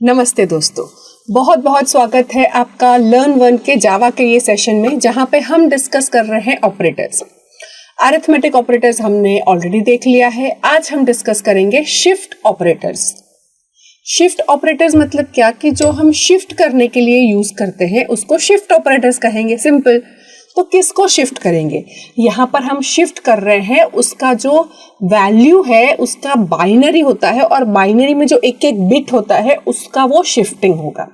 नमस्ते दोस्तों, बहुत बहुत स्वागत है आपका लर्न वन के जावा के ये सेशन में, जहां पे हम डिस्कस कर रहे हैं ऑपरेटर्स। अरिथमेटिक ऑपरेटर्स हमने ऑलरेडी देख लिया है। आज हम डिस्कस करेंगे शिफ्ट ऑपरेटर्स। शिफ्ट ऑपरेटर्स मतलब क्या कि जो हम शिफ्ट करने के लिए यूज करते हैं उसको शिफ्ट ऑपरेटर्स कहेंगे। सिंपल। तो किसको शिफ्ट करेंगे? यहाँ पर हम शिफ्ट कर रहे हैं उसका जो वैल्यू है उसका बाइनरी होता है, और बाइनरी में जो एक एक बिट होता है उसका वो शिफ्टिंग होगा।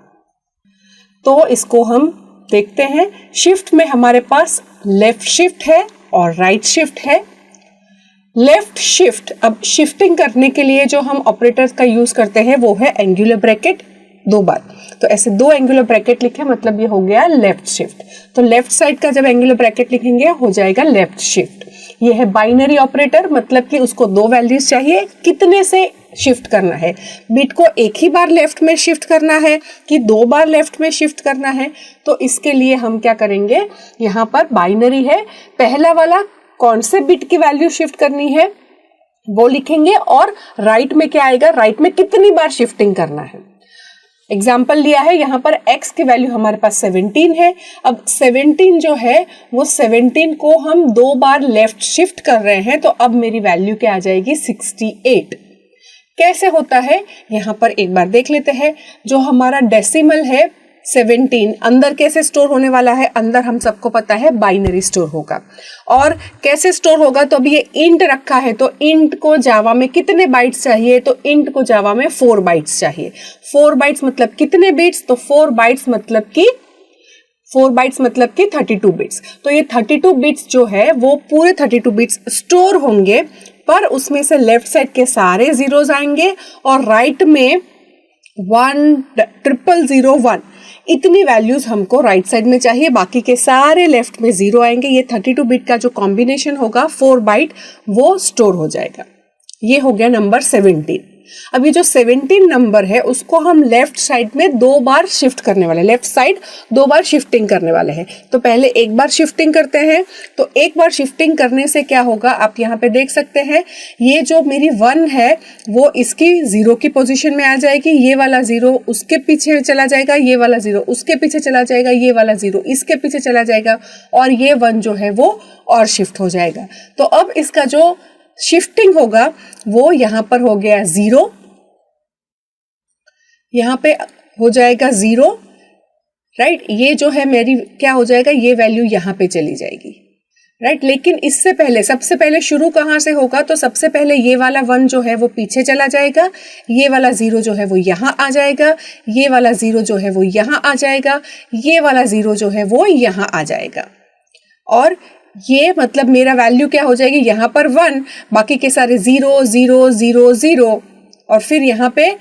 तो इसको हम देखते हैं। शिफ्ट में हमारे पास लेफ्ट शिफ्ट है और राइट शिफ्ट है। लेफ्ट शिफ्ट, अब शिफ्टिंग करने के लिए जो हम ऑपरेटर्स का यूज करते हैं वो है एंगुलर ब्रैकेट 2 बार। तो ऐसे 2 एंगुलर ब्रैकेट लिखे, मतलब ये हो गया लेफ्ट शिफ्ट। तो लेफ्ट साइड का जब एंगुलर ब्रैकेट लिखेंगे हो जाएगा लेफ्ट शिफ्ट। ये है बाइनरी ऑपरेटर, मतलब कि उसको 2 वैल्यूज चाहिए। कितने से शिफ्ट करना है? बिट को एक ही बार लेफ्ट में शिफ्ट करना है कि 2 बार लेफ्ट में शिफ्ट करना है? तो इसके लिए हम क्या करेंगे, यहाँ पर बाइनरी है, पहला वाला कौन से बिट की वैल्यू शिफ्ट करनी है वो लिखेंगे, और राइट में क्या आएगा, राइट में कितनी बार शिफ्टिंग करना है। एग्जाम्पल लिया है, यहाँ पर x की वैल्यू हमारे पास 17 है। अब 17 जो है वो 17 को हम 2 बार लेफ्ट शिफ्ट कर रहे हैं, तो अब मेरी वैल्यू क्या आ जाएगी, 68। कैसे होता है यहाँ पर एक बार देख लेते हैं। जो हमारा डेसिमल है 17 अंदर कैसे स्टोर होने वाला है? अंदर हम सबको पता है बाइनरी स्टोर होगा। और कैसे स्टोर होगा? तो अभी ये इंट रखा है, तो इंट को जावा में कितने बाइट्स चाहिए? तो इंट को जावा में 4 बाइट्स चाहिए। 4 बाइट्स मतलब कितने बिट्स? तो 4 बाइट्स मतलब कि 32 बिट्स। तो ये 32 बिट्स जो है वो पूरे 32 बिट्स स्टोर होंगे, पर उसमें से लेफ्ट साइड के सारे जीरोस आएंगे और राइट में 10001 इतनी वैल्यूज हमको राइट साइड में चाहिए। बाकी के सारे लेफ्ट में 0 आएंगे। ये 32 बिट का जो कॉम्बिनेशन होगा 4 बाइट वो स्टोर हो जाएगा। ये हो गया नंबर 17। अब ये जो 17 नंबर है उसको हम लेफ्ट साइड में 2 बार शिफ्ट करने वाले, लेफ्ट साइड 2 बार शिफ्टिंग करने वाले हैं। तो पहले एक बार शिफ्टिंग करते हैं। तो एक बार शिफ्टिंग करने से क्या होगा, आप यहाँ पे देख सकते हैं, ये जो मेरी 1 है वो इसकी 0 की पोजीशन में आ जाएगी। ये वाला 0 उसके पीछे चला जाएगा, ये वाला 0 उसके पीछे चला जाएगा, ये वाला 0 इसके पीछे चला जाएगा, और ये 1 जो है वो और शिफ्ट हो जाएगा। तो अब इसका जो शिफ्टिंग होगा वो यहाँ पर हो गया 0, यहाँ पे हो जाएगा 0, राइट। ये जो है मेरी क्या हो जाएगा, ये वैल्यू यहाँ पे चली जाएगी, राइट। लेकिन इससे पहले, सबसे पहले शुरू कहाँ से होगा? तो सबसे पहले ये वाला 1 जो है वो पीछे चला जाएगा, ये वाला 0 जो है वो यहाँ आ जाएगा, ये वाला 0 जो है वो यहाँ आ जाएगा, ये वाला 0 जो है वो यहाँ आ जाएगा। और ये मतलब मेरा वैल्यू क्या हो जाएगी, यहाँ पर 1, बाकी के सारे 0 0 0 0, और फिर यहाँ पे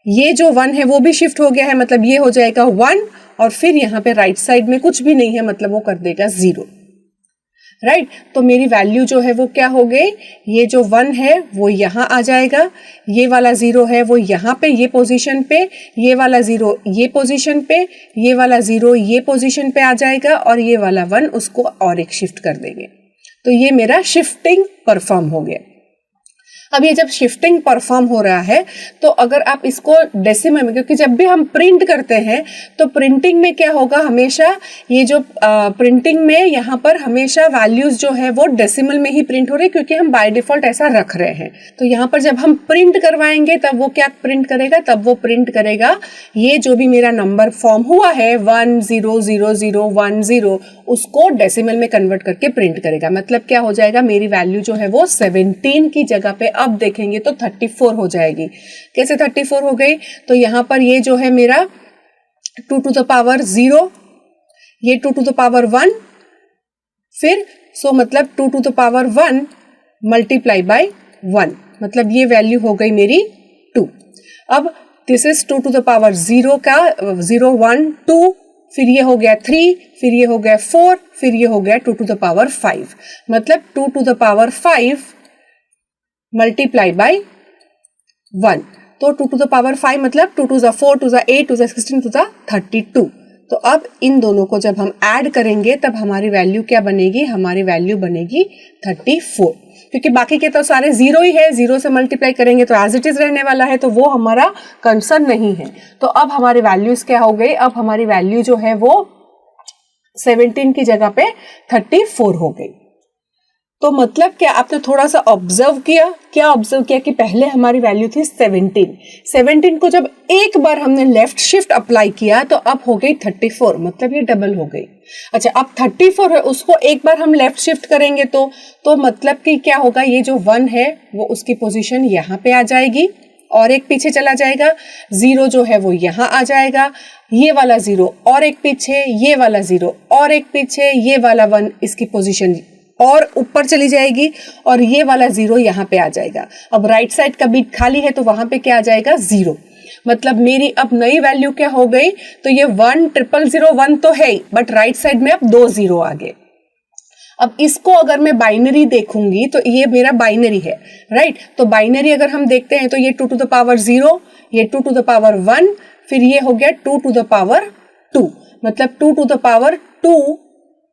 ये जो 1 है वो भी शिफ्ट हो गया है, मतलब ये हो जाएगा 1, और फिर यहाँ पे राइट साइड में कुछ भी नहीं है, मतलब वो कर देगा 0, राइट। तो मेरी वैल्यू जो है वो क्या हो गई, ये जो 1 है वो यहाँ आ जाएगा, ये वाला 0 है वो यहाँ पे ये पोजीशन पे, ये वाला 0 ये पोजीशन पे, ये वाला 0 ये पोजीशन पे आ जाएगा, और ये वाला 1 उसको और एक शिफ्ट कर देंगे। तो ये मेरा शिफ्टिंग परफॉर्म हो गया। अब ये जब शिफ्टिंग परफॉर्म हो रहा है तो अगर आप इसको डेसिमल में, क्योंकि जब भी हम प्रिंट करते हैं तो प्रिंटिंग में क्या होगा, हमेशा ये जो प्रिंटिंग में यहाँ पर हमेशा वैल्यूज जो है वो डेसिमल में ही प्रिंट हो रही है, क्योंकि हम बाय डिफॉल्ट ऐसा रख रहे हैं। तो यहाँ पर जब हम प्रिंट करवाएंगे तब वो क्या प्रिंट करेगा, तब वो प्रिंट करेगा ये जो भी मेरा नंबर फॉर्म हुआ है 1 0 0 0 1 0, उसको डेसिमल में कन्वर्ट करके प्रिंट करेगा। मतलब क्या हो जाएगा, मेरी वैल्यू जो है वो 17 की जगह पे अब देखेंगे तो 34 हो जाएगी। कैसे 34 हो गई? तो यहाँ पर ये जो है मेरा 2 to the power 0, ये 2 to the power 1, फिर मतलब 2 to the power 1 multiply by 1, मतलब ये वैल्यू हो गई मेरी 2। अब this is 2 to the power 0 का 0 1 2, फिर ये हो गया 3, फिर ये हो गया 4, फिर ये हो गया 2 to the power 5, मतलब 2 to the power 5 multiply by 1। तो 2 to the power 5 मतलब 2 to the 4 to the 8 to the 16 to the 32। तो अब इन दोनों को जब हम ऐड करेंगे तब हमारी वैल्यू क्या बनेगी, हमारी वैल्यू बनेगी 34। क्योंकि बाकी के तो सारे जीरो ही है, जीरो से मल्टीप्लाई करेंगे तो एज इट इज रहने वाला है, तो वो हमारा कंसर्न नहीं है। तो अब हमारी वैल्यूज क्या हो गई, अब हमारी वैल्यू जो है वो 17 की जगह पे 34 हो गई। तो मतलब क्या, आपने थोड़ा सा ऑब्जर्व किया, क्या ऑब्जर्व किया कि पहले हमारी वैल्यू थी 17 को जब एक बार हमने लेफ्ट शिफ्ट अप्लाई किया तो अब हो गई 34, मतलब ये डबल हो गई। अच्छा, अब 34 है, उसको एक बार हम लेफ्ट शिफ्ट करेंगे तो मतलब कि क्या होगा, ये जो 1 है वो उसकी पोजीशन यहाँ पे आ जाएगी और एक पीछे चला जाएगा, 0 जो है वो यहाँ आ जाएगा, ये वाला 0 और एक पीछे, ये वाला 0 और एक पीछे, ये वाला 1 इसकी पोजीशन और ऊपर चली जाएगी और ये वाला 0 यहाँ पे आ जाएगा। अब राइट साइड का बिट खाली है तो वहां पे क्या आ जाएगा, 0। मतलब मेरी अब नई वैल्यू क्या हो गई, तो ये 10001 तो है ही, बट राइट साइड में अब 2 0 आ गए। अब इसको अगर मैं बाइनरी देखूंगी तो ये मेरा बाइनरी है, राइट। तो बाइनरी अगर हम देखते हैं तो ये 2 to the power 0, ये 2 to the power 1, फिर ये हो गया 2 to the power 2, मतलब 2 to the power 2,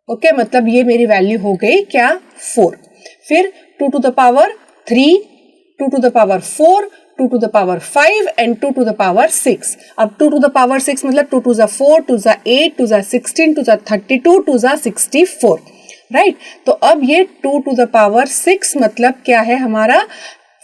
ओके, मतलब ये मेरी वैल्यू हो गई क्या, 4। फिर 2 to the power 3, 2 to the power 4, 2 to the power 5 and 2 to the power 6। अब 2 to the power 6 मतलब 2 to the 4, 2 to the 8, 2 to the 16, 2 to the 32, 2 to the 64, right. तो अब ये 2 to the power 6 मतलब क्या है हमारा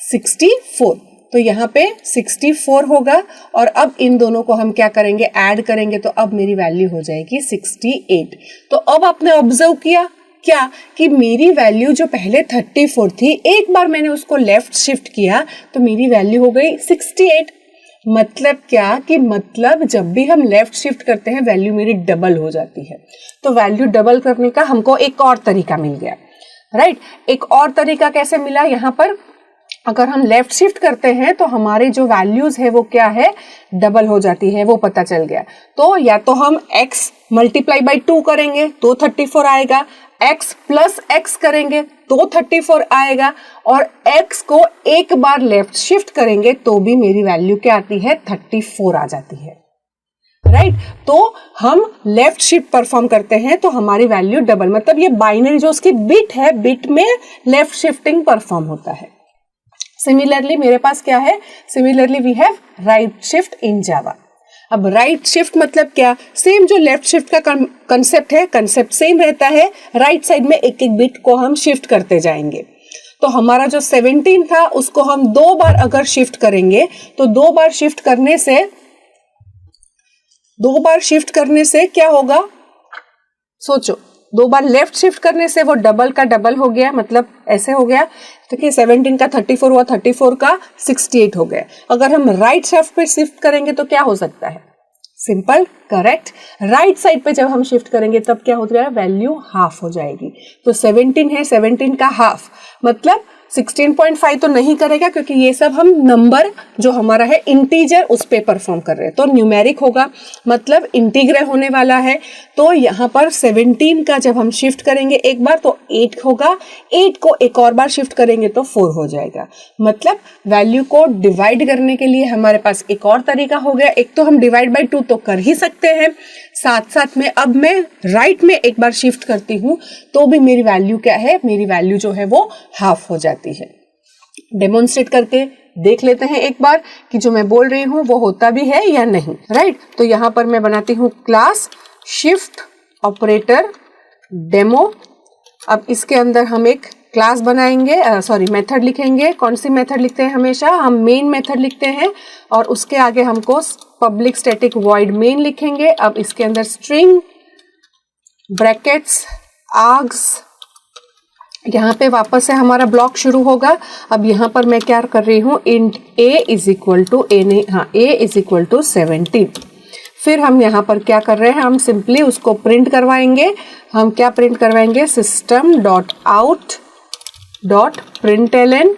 64। तो यहाँ पे 64 होगा और अब इन दोनों को हम क्या करेंगे, ऐड करेंगे, तो अब मेरी वैल्यू हो जाएगी 68। तो अब आपने ऑब्जर्व किया क्या कि मेरी वैल्यू जो पहले 34 थी, एक बार मैंने उसको लेफ्ट शिफ्ट किया तो मेरी वैल्यू हो गई 68। मतलब क्या कि मतलब जब भी हम लेफ्ट शिफ्ट करते हैं वैल्यू मेरी डबल हो जाती है। तो वैल्यू डबल करने का हमको एक और तरीका मिल गया, राइट। एक और तरीका कैसे मिला, यहाँ पर अगर हम लेफ्ट शिफ्ट करते हैं तो हमारे जो वैल्यूज है वो क्या है, डबल हो जाती है, वो पता चल गया। तो या तो हम x मल्टीप्लाई बाई 2 करेंगे तो 34 आएगा, x प्लस x करेंगे तो 34 आएगा, और x को एक बार लेफ्ट शिफ्ट करेंगे तो भी मेरी वैल्यू क्या आती है, 34 आ जाती है, राइट। तो हम लेफ्ट शिफ्ट परफॉर्म करते हैं तो हमारी वैल्यू डबल, मतलब ये बाइनरी जो उसकी बिट है, बिट में लेफ्ट शिफ्टिंग परफॉर्म होता है। सिमिलरली मेरे पास क्या है, similarly we have right shift in Java. अब राइट शिफ्ट मतलब क्या, सेम जो लेफ्ट शिफ्ट का कंसेप्ट है, कंसेप्ट सेम रहता है, राइट साइड में एक एक बिट को हम शिफ्ट करते जाएंगे। तो हमारा जो 17 था उसको हम 2 बार अगर शिफ्ट करेंगे तो 2 बार शिफ्ट करने से क्या होगा, सोचो, 2 बार लेफ्ट शिफ्ट करने से वो डबल का डबल हो गया, मतलब ऐसे हो गया, तो कि 17 का 34 हुआ, 34 का 68 हो गया। अगर हम राइट शिफ्ट पे शिफ्ट करेंगे तो क्या हो सकता है, सिंपल, करेक्ट, राइट साइड पे जब हम शिफ्ट करेंगे तब क्या हो जाएगा, वैल्यू हाफ हो जाएगी। तो 17 है, 17 का हाफ मतलब 16.5 तो नहीं करेगा, क्योंकि ये सब हम नंबर जो हमारा है इंटीजर उस पे परफॉर्म कर रहे हैं, तो न्यूमेरिक होगा, मतलब इंटीग्रल होने वाला है। तो यहाँ पर 17 का जब हम शिफ्ट करेंगे एक बार तो 8 होगा, 8 को एक और बार शिफ्ट करेंगे तो 4 हो जाएगा। मतलब वैल्यू को डिवाइड करने के लिए हमारे पास एक और तरीका हो गया। एक तो हम डिवाइड बाई 2 तो कर ही सकते हैं, साथ साथ में अब मैं राइट में एक बार शिफ्ट करती हूं तो भी मेरी वैल्यू क्या है, मेरी वैल्यू जो है वो हाफ हो जाती है। डेमोन्स्ट्रेट करके देख लेते हैं एक बार कि जो मैं बोल रही हूं वो होता भी है या नहीं, राइट। तो यहां पर मैं बनाती हूं क्लास शिफ्ट ऑपरेटर डेमो। अब इसके अंदर हम एक क्लास बनाएंगे, मेथड लिखेंगे। कौन सी मेथड लिखते हैं, हमेशा हम मेन मेथड लिखते हैं और उसके आगे हमको पब्लिक स्टैटिक वॉइड मेन लिखेंगे। अब इसके अंदर स्ट्रिंग ब्रैकेट्स आर्ग्स, यहाँ पे वापस से हमारा ब्लॉक शुरू होगा। अब यहाँ पर मैं क्या कर रही हूँ, int a is equal to a is equal to 17। फिर हम यहाँ पर क्या कर रहे हैं, हम सिंपली उसको प्रिंट करवाएंगे। हम क्या प्रिंट करवाएंगे, system dot out dot println.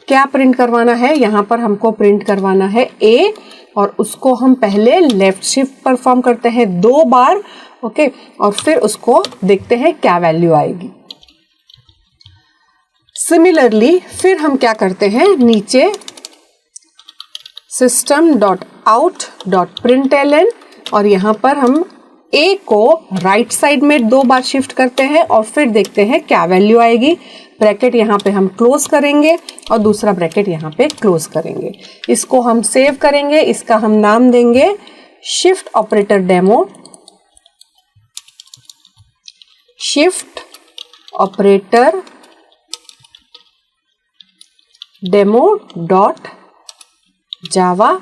क्या प्रिंट करवाना है, यहाँ पर हमको प्रिंट करवाना है a, और उसको हम पहले लेफ्ट शिफ्ट परफॉर्म करते हैं 2 बार, ओके, और फिर उसको देखते हैं क्या वैल्यू आएगी। सिमिलरली फिर हम क्या करते हैं, नीचे system dot out dot println, और यहाँ पर हम a को राइट साइड में 2 बार शिफ्ट करते हैं और फिर देखते हैं क्या वैल्यू आएगी। ब्रैकेट यहाँ पे हम क्लोज करेंगे और दूसरा ब्रैकेट यहाँ पे क्लोज करेंगे। इसको हम सेव करेंगे, इसका हम नाम देंगे shift operator demo, shift operator demo dot जावा।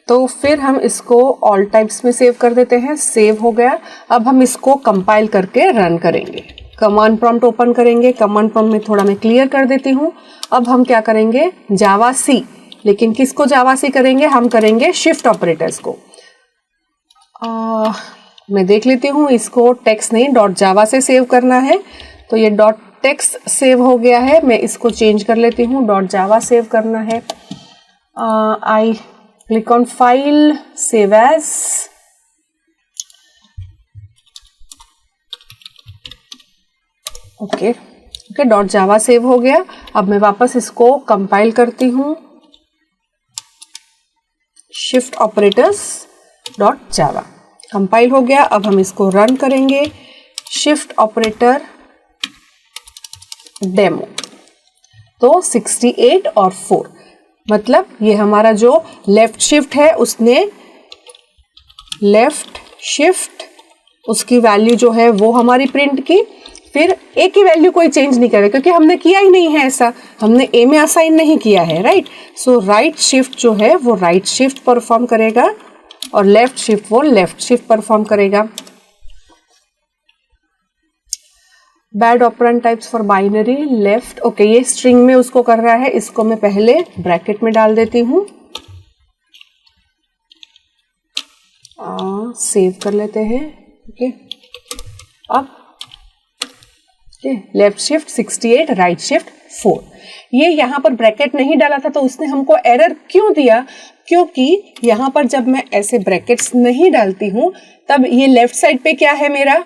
तो फिर हम इसको ऑल टाइप्स में सेव कर देते हैं। सेव हो गया। अब हम इसको कंपाइल करके रन करेंगे। कमांड प्रॉम्प्ट ओपन करेंगे। कमांड प्रॉम्प्ट में थोड़ा मैं क्लियर कर देती हूँ। अब हम क्या करेंगे, जावा सी, लेकिन किसको जावा सी करेंगे, हम करेंगे शिफ्ट ऑपरेटर्स को। मैं देख लेती हूँ, इसको टेक्स्ट नहीं डॉट जावा से सेव करना है, तो ये डॉट टेक्स्ट सेव हो गया है। मैं इसको चेंज कर लेती हूँ, डॉट जावा सेव करना है। I click on file, save as, okay dot Java save हो गया। अब मैं वापस इसको कंपाइल करती हूँ, shift operators dot Java, compile हो गया। अब हम इसको रन करेंगे, शिफ्ट ऑपरेटर डेमो। तो 68 और 4, मतलब ये हमारा जो लेफ्ट शिफ्ट है उसने लेफ्ट शिफ्ट, उसकी वैल्यू जो है वो हमारी प्रिंट की। फिर ए की वैल्यू कोई चेंज नहीं करे क्योंकि हमने किया ही नहीं है, ऐसा हमने ए में असाइन नहीं किया है, राइट। सो राइट शिफ्ट जो है वो राइट शिफ्ट परफॉर्म करेगा और लेफ्ट शिफ्ट वो लेफ्ट शिफ्ट परफॉर्म करेगा। Bad operand types for binary left, okay ये स्ट्रिंग में उसको कर रहा है, इसको मैं पहले ब्रैकेट में डाल देती हूँ। सेव कर लेते हैं, ओके। अब लेफ्ट शिफ्ट 68, राइट शिफ्ट 4। ये यहाँ पर ब्रैकेट नहीं डाला था तो उसने हमको एरर क्यों दिया, क्योंकि यहाँ पर जब मैं ऐसे ब्रैकेट्स नहीं डालती हूँ तब ये लेफ्ट साइड पे क्या है, मेरा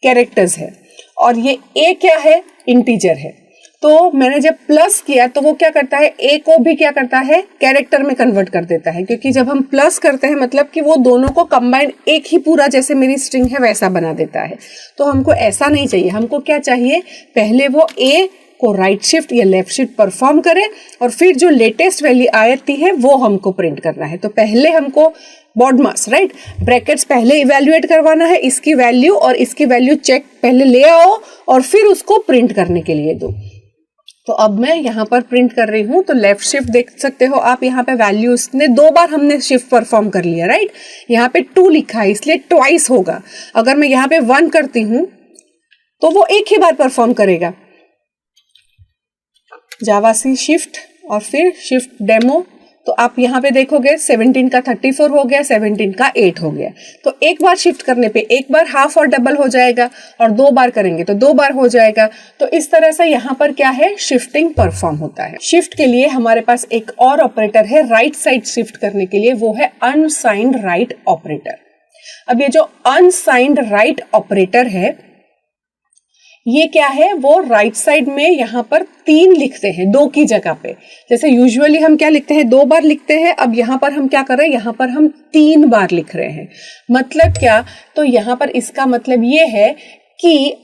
कैरेक्टर्स है और ये ए क्या है, इंटीजर है। तो मैंने जब प्लस किया तो वो क्या करता है, ए को भी क्या करता है, कैरेक्टर में कन्वर्ट कर देता है, क्योंकि जब हम प्लस करते हैं मतलब कि वो दोनों को कंबाइंड एक ही पूरा जैसे मेरी स्ट्रिंग है वैसा बना देता है। तो हमको ऐसा नहीं चाहिए, हमको क्या चाहिए, पहले वो ए को राइट शिफ्ट या लेफ्ट शिफ्ट परफॉर्म करे और फिर जो लेटेस्ट वैल्यू आती है वो हमको प्रिंट करना है। तो पहले हमको बॉडमास, राइट, ब्रैकेट्स पहले इवेल्युएट करवाना है, इसकी वैल्यू और इसकी वैल्यू चेक पहले ले आओ और फिर उसको प्रिंट करने के लिए दो। तो अब मैं यहाँ पर प्रिंट कर रही हूँ, तो लेफ्ट शिफ्ट देख सकते हो आप, यहाँ पे वैल्यू उसने 2 बार हमने शिफ्ट परफॉर्म कर लिया, राइट। यहाँ पे 2 लिखा है इसलिए ट्वाइस होगा। अगर मैं यहाँ पे 1 करती हूँ तो वो एक ही बार परफॉर्म करेगा। जावा सी शिफ्ट और फिर शिफ्ट डेमो, तो आप यहाँ पे देखोगे 17 का 34 हो गया, 17 का 8 हो गया। तो एक बार शिफ्ट करने पे एक बार हाफ और डबल हो जाएगा और 2 बार करेंगे तो 2 बार हो जाएगा। तो इस तरह से यहाँ पर क्या है, शिफ्टिंग परफॉर्म होता है। शिफ्ट के लिए हमारे पास एक और ऑपरेटर है राइट साइड शिफ्ट करने के लिए, वो है अनसाइंड राइट ऑपरेटर। अब ये जो अनसाइंड राइट ऑपरेटर है ये क्या है, वो राइट साइड में यहाँ पर 3 लिखते हैं 2 की जगह पे। जैसे यूजुअली हम क्या लिखते हैं, 2 बार लिखते हैं, अब यहाँ पर हम क्या कर रहे हैं, यहाँ पर हम 3 बार लिख रहे हैं। मतलब क्या, तो यहाँ पर इसका मतलब ये है कि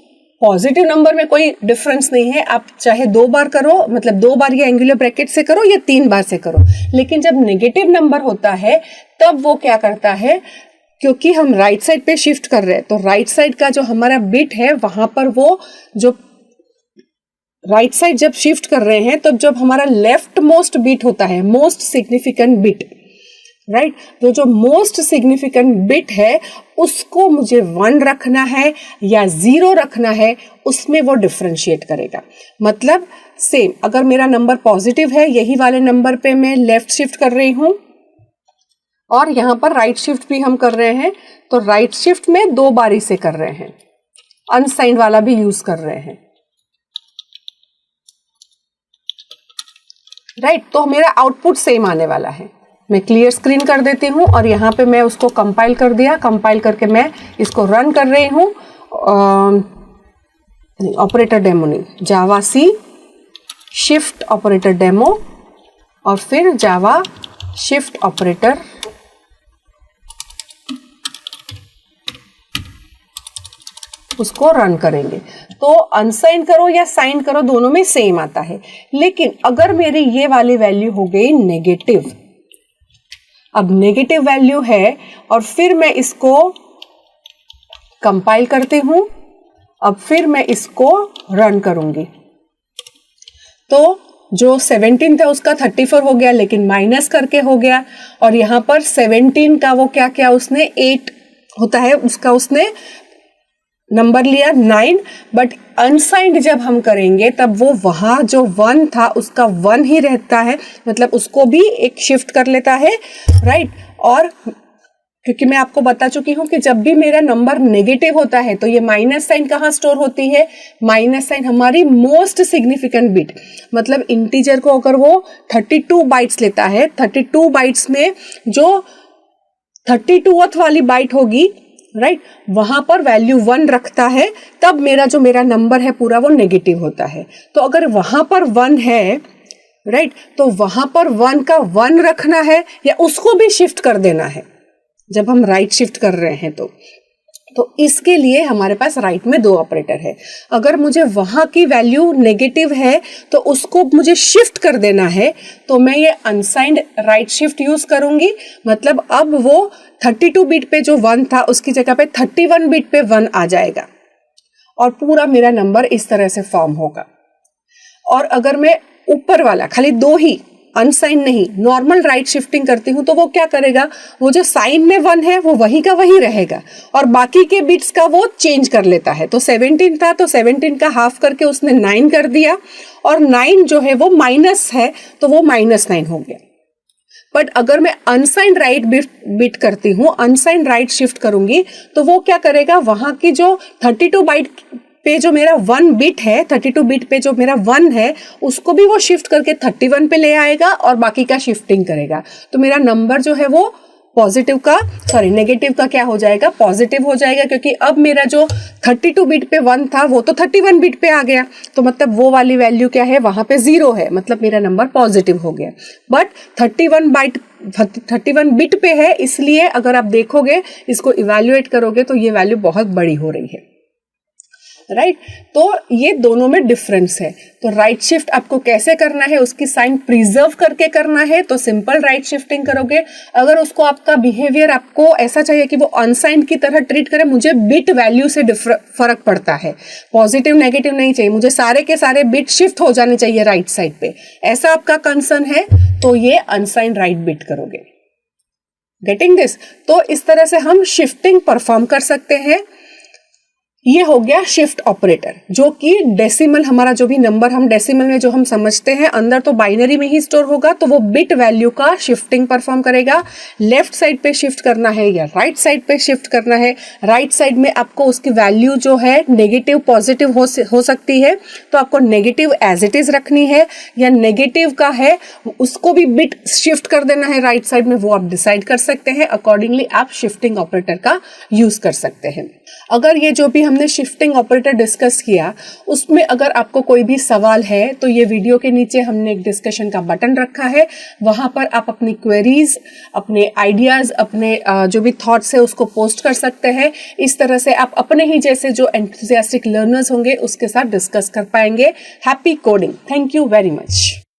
पॉजिटिव नंबर में कोई डिफरेंस नहीं है, आप चाहे 2 बार करो, मतलब 2 बार ये एंगुलर ब्रैकेट से करो या 3 बार से करो। लेकिन जब नेगेटिव नंबर होता है तब वो क्या करता है, क्योंकि हम राइट साइड पे शिफ्ट कर रहे हैं तो राइट साइड का जो हमारा बिट है वहां पर वो जो राइट साइड जब शिफ्ट कर रहे हैं तो जब हमारा लेफ्ट मोस्ट बिट होता है, मोस्ट सिग्निफिकेंट बिट, राइट, तो जो मोस्ट सिग्निफिकेंट बिट है उसको मुझे 1 रखना है या 0 रखना है, उसमें वो डिफरेंशिएट करेगा। मतलब सेम, अगर मेरा नंबर पॉजिटिव है, यही वाले नंबर पे मैं लेफ्ट शिफ्ट कर रही हूं और यहाँ पर राइट शिफ्ट भी हम कर रहे हैं, तो राइट शिफ्ट में 2 बारी से कर रहे हैं, अनसाइंड वाला भी यूज कर रहे हैं, राइट। तो मेरा आउटपुट सेम आने वाला है। मैं क्लियर स्क्रीन कर देती हूँ और यहाँ पे मैं उसको कंपाइल कर दिया। कंपाइल करके मैं इसको रन कर रही हूँ। ऑपरेटर डेमो नहीं, जावा सी शिफ्ट ऑपरेटर डेमो और फिर जावा शिफ्ट ऑपरेटर उसको रन करेंगे। तो अनसाइन करो या साइन करो, दोनों में सेम आता है। लेकिन अगर मेरी ये वाली वैल्यू हो गई नेगेटिव, अब नेगेटिव वैल्यू है और फिर मैं इसको कंपाइल करती हूं, अब फिर मैं इसको रन करूंगी, तो जो 17 था उसका 34 हो गया, लेकिन माइनस करके हो गया। और यहां पर 17 का वो क्या क्या उसने 8 होता है उसका उसने नंबर लिया 9, बट अनसाइंड जब हम करेंगे तब वो वहां जो 1 था उसका 1 ही रहता है, मतलब उसको भी एक शिफ्ट कर लेता है, राइट। और क्योंकि मैं आपको बता चुकी हूं कि जब भी मेरा नंबर नेगेटिव होता है तो ये माइनस साइन कहाँ स्टोर होती है, माइनस साइन हमारी मोस्ट सिग्निफिकेंट बिट, मतलब इंटीजर को अगर वो 32 बाइट्स लेता है, 32 बाइट्स में जो 32th वाली बाइट होगी, राइट, वहां पर वैल्यू 1 रखता है, तब मेरा नंबर है पूरा वो नेगेटिव होता है। तो अगर वहां पर 1 है, राइट, तो वहां पर 1 का 1 रखना है या उसको भी शिफ्ट कर देना है जब हम राइट शिफ्ट कर रहे हैं। तो इसके लिए हमारे पास राइट में 2 ऑपरेटर है। अगर मुझे वहां की वैल्यू नेगेटिव है तो उसको मुझे शिफ्ट कर देना है, तो मैं ये अनसाइंड राइट शिफ्ट यूज करूंगी। मतलब अब वो 32 बिट पे जो 1 था उसकी जगह पे 31 बिट पे 1 आ जाएगा और पूरा मेरा नंबर इस तरह से फॉर्म होगा। और अगर मैं ऊपर वाला खाली 2 ही, अनसाइन नहीं, नॉर्मल राइट शिफ्टिंग करती हूं, तो वो क्या करेगा, वो जो साइन में 1 है वो वही का वही रहेगा और बाकी के बिट्स का वो चेंज कर लेता है। तो 17 था तो 17 का हाफ करके उसने 9 कर दिया, और 9 जो है वो माइनस है तो वो -9 हो गया। बट अगर मैं अनसाइन राइट बिट करती हूँ, अनसाइन राइट शिफ्ट करूंगी, तो वो क्या करेगा, वहां की जो 32 बाइट पे जो मेरा 1 बिट है, 32 बिट पे जो मेरा 1 है, उसको भी वो शिफ्ट करके 31 पे ले आएगा और बाकी का शिफ्टिंग करेगा। तो मेरा नंबर जो है वो नेगेटिव का क्या हो जाएगा, पॉजिटिव हो जाएगा, क्योंकि अब मेरा जो 32 बिट पे 1 था वो तो 31 बिट पे आ गया, तो मतलब वो वाली वैल्यू क्या है, वहां पे 0 है, मतलब मेरा नंबर पॉजिटिव हो गया। बट 31 बिट पे है, इसलिए अगर आप देखोगे, इसको इवैल्यूएट करोगे तो ये वैल्यू बहुत बड़ी हो रही है, राइट। तो ये दोनों में डिफरेंस है। तो राइट शिफ्ट आपको कैसे करना है, उसकी साइन प्रिजर्व करके करना है, तो सिंपल राइट शिफ्टिंग करोगे। अगर उसको आपका बिहेवियर आपको ऐसा चाहिए कि वो अनसाइंड की तरह ट्रीट करे, मुझे बिट वैल्यू से फर्क पड़ता है, पॉजिटिव नेगेटिव नहीं चाहिए, मुझे सारे के सारे बिट शिफ्ट हो जाने चाहिए राइट साइड पे, ऐसा आपका कंसर्न है, तो ये अनसाइंड राइट बिट करोगे। Getting this? तो इस तरह से हम शिफ्टिंग परफॉर्म कर सकते हैं। ये हो गया शिफ्ट ऑपरेटर, जो कि डेसिमल, हमारा जो भी नंबर हम डेसिमल में जो हम समझते हैं, अंदर तो बाइनरी में ही स्टोर होगा, तो वो बिट वैल्यू का शिफ्टिंग परफॉर्म करेगा। लेफ्ट साइड पे शिफ्ट करना है या राइट साइड पे शिफ्ट करना है, राइट साइड में आपको उसकी वैल्यू जो है नेगेटिव पॉजिटिव हो सकती है, तो आपको नेगेटिव एज इट इज रखनी है, या नेगेटिव का है उसको भी बिट शिफ्ट कर देना है राइट साइड में, वो आप डिसाइड कर सकते हैं। अकॉर्डिंगली आप शिफ्टिंग ऑपरेटर का यूज कर सकते हैं। अगर ये जो भी हमने शिफ्टिंग ऑपरेटर डिस्कस किया, उसमें अगर आपको कोई भी सवाल है, तो ये वीडियो के नीचे हमने एक डिस्कशन का बटन रखा है, वहां पर आप अपनी क्वेरीज, अपने आइडियाज, अपने जो भी थॉट्स है उसको पोस्ट कर सकते हैं। इस तरह से आप अपने ही जैसे जो एंथुसियास्टिक लर्नर्स होंगे उसके साथ डिस्कस कर पाएंगे। Happy coding. Thank you very much.